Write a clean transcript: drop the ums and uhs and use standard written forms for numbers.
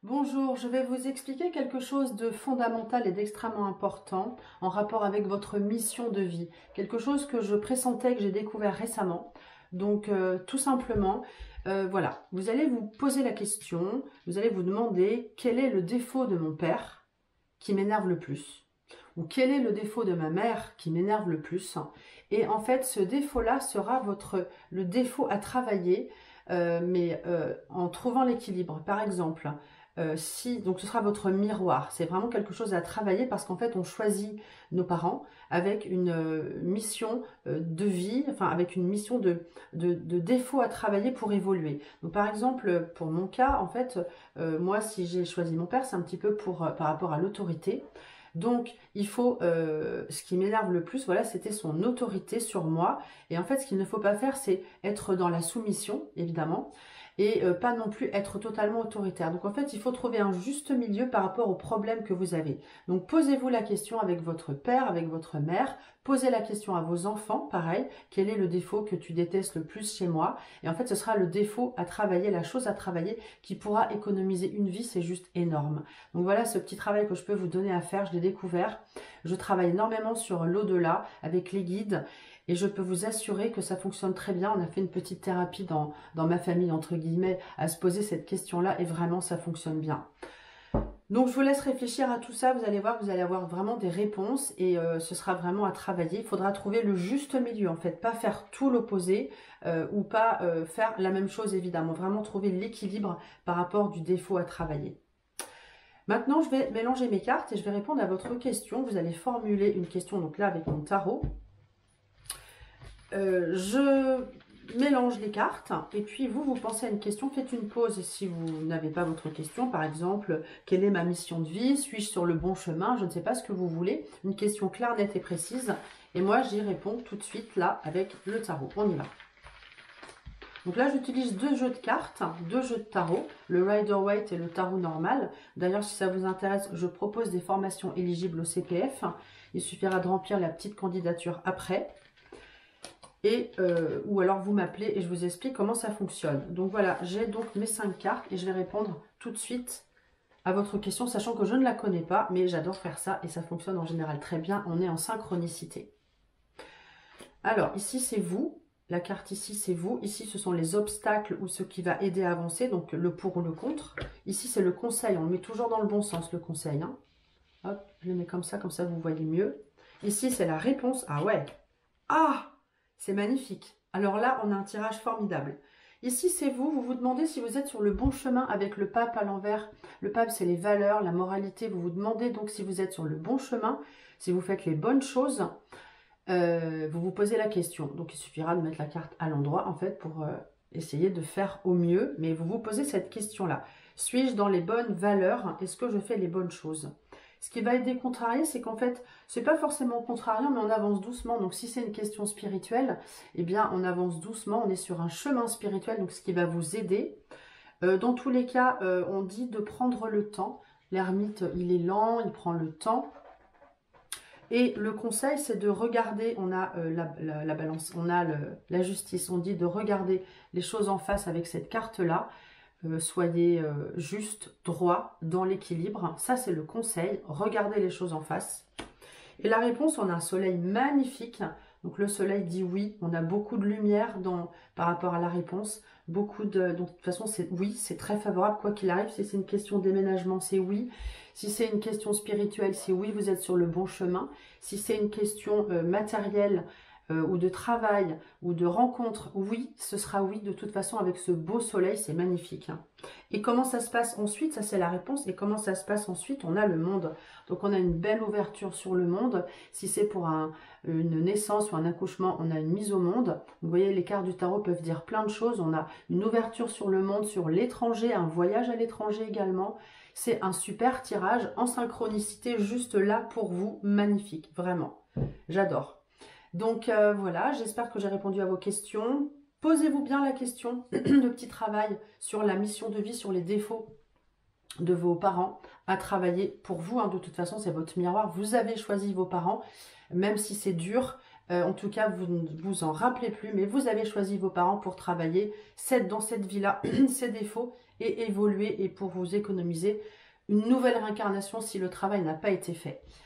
Bonjour, je vais vous expliquer quelque chose de fondamental et d'extrêmement important en rapport avec votre mission de vie. Quelque chose que je pressentais, que j'ai découvert récemment. Donc tout simplement, voilà, vous allez vous poser la question, vous allez vous demander quel est le défaut de mon père qui m'énerve le plus, ou quel est le défaut de ma mère qui m'énerve le plus. Et en fait, ce défaut-là sera le défaut à travailler, en trouvant l'équilibre. Par exemple, donc ce sera votre miroir. C'est vraiment quelque chose à travailler parce qu'en fait, on choisit nos parents avec une mission de vie, enfin avec une mission de défaut à travailler pour évoluer. Donc par exemple, pour mon cas, en fait, moi, si j'ai choisi mon père, c'est un petit peu par rapport à l'autorité. Donc, il faut, ce qui m'énerve le plus, voilà, c'était son autorité sur moi. Et en fait, ce qu'il ne faut pas faire, c'est être dans la soumission, évidemment, et pas non plus être totalement autoritaire. Donc, en fait, il faut trouver un juste milieu par rapport aux problèmes que vous avez. Donc, posez-vous la question avec votre père, avec votre mère. Posez la question à vos enfants, pareil. Quel est le défaut que tu détestes le plus chez moi? Et en fait, ce sera le défaut à travailler, la chose à travailler qui pourra économiser une vie. C'est juste énorme. Donc voilà ce petit travail que je peux vous donner à faire, je l'ai découvert. Je travaille énormément sur l'au-delà avec les guides et je peux vous assurer que ça fonctionne très bien. On a fait une petite thérapie dans ma famille, entre guillemets, à se poser cette question-là et vraiment ça fonctionne bien. Donc je vous laisse réfléchir à tout ça, vous allez voir que vous allez avoir vraiment des réponses et ce sera vraiment à travailler. Il faudra trouver le juste milieu en fait, pas faire tout l'opposé ou pas faire la même chose évidemment. Vraiment trouver l'équilibre par rapport du défaut à travailler. Maintenant, je vais mélanger mes cartes et je vais répondre à votre question. Vous allez formuler une question, donc là, avec mon tarot. Je mélange les cartes et puis vous pensez à une question. Faites une pause si vous n'avez pas votre question. Par exemple, quelle est ma mission de vie? Suis-je sur le bon chemin? Je ne sais pas ce que vous voulez. Une question claire, nette et précise. Et moi, j'y réponds tout de suite, là, avec le tarot. On y va. Donc là, j'utilise deux jeux de cartes, deux jeux de tarot, le Rider-Waite et le tarot normal. D'ailleurs, si ça vous intéresse, je propose des formations éligibles au CPF. Il suffira de remplir la petite candidature après. Ou alors vous m'appelez et je vous explique comment ça fonctionne. Donc voilà, j'ai donc mes 5 cartes et je vais répondre tout de suite à votre question, sachant que je ne la connais pas, mais j'adore faire ça et ça fonctionne en général très bien. On est en synchronicité. Alors, ici, c'est vous. La carte ici, c'est vous. Ici, ce sont les obstacles ou ce qui va aider à avancer, donc le pour ou le contre. Ici, c'est le conseil. On le met toujours dans le bon sens, le conseil. Hein. Hop, je le mets comme ça vous voyez mieux. Ici, c'est la réponse. Ah ouais. Ah, c'est magnifique. Alors là, on a un tirage formidable. Ici, c'est vous. Vous vous demandez si vous êtes sur le bon chemin avec le pape à l'envers. Le pape, c'est les valeurs, la moralité. Vous vous demandez donc si vous êtes sur le bon chemin, si vous faites les bonnes choses. Vous vous posez la question. Donc, il suffira de mettre la carte à l'endroit, en fait, pour essayer de faire au mieux. Mais vous vous posez cette question-là. Suis-je dans les bonnes valeurs? Est-ce que je fais les bonnes choses? Ce qui va être décontrarié, c'est qu'en fait, c'est pas forcément contrariant, mais on avance doucement. Donc, si c'est une question spirituelle, eh bien, on avance doucement. On est sur un chemin spirituel, donc ce qui va vous aider. Dans tous les cas, on dit de prendre le temps. L'ermite, il est lent, il prend le temps. Et le conseil, c'est de regarder, on a la balance, on a la justice, on dit de regarder les choses en face avec cette carte-là. Soyez juste, droit, dans l'équilibre. Ça, c'est le conseil, regardez les choses en face. Et la réponse, on a un soleil magnifique. Donc le soleil dit oui, on a beaucoup de lumière par rapport à la réponse. Donc de toute façon, c'est oui, c'est très favorable quoi qu'il arrive. Si c'est une question de déménagement, c'est oui. Si c'est une question spirituelle, c'est oui, vous êtes sur le bon chemin. Si c'est une question matérielle ou de travail ou de rencontre, oui, ce sera oui de toute façon avec ce beau soleil, c'est magnifique. Hein. Et comment ça se passe ensuite? Ça c'est la réponse. Et comment ça se passe ensuite? On a le monde. Donc on a une belle ouverture sur le monde. Si c'est pour une naissance ou un accouchement, on a une mise au monde. Vous voyez, les cartes du tarot peuvent dire plein de choses. On a une ouverture sur le monde, sur l'étranger, un voyage à l'étranger également. C'est un super tirage en synchronicité juste là pour vous. Magnifique, vraiment. J'adore. Donc voilà, j'espère que j'ai répondu à vos questions. Posez-vous bien la question de petit travail sur la mission de vie, sur les défauts de vos parents à travailler pour vous. Hein. De toute façon, c'est votre miroir. Vous avez choisi vos parents, même si c'est dur. En tout cas, vous ne vous en rappelez plus, mais vous avez choisi vos parents pour travailler dans cette vie-là, ces défauts et évoluer et pour vous économiser une nouvelle réincarnation si le travail n'a pas été fait.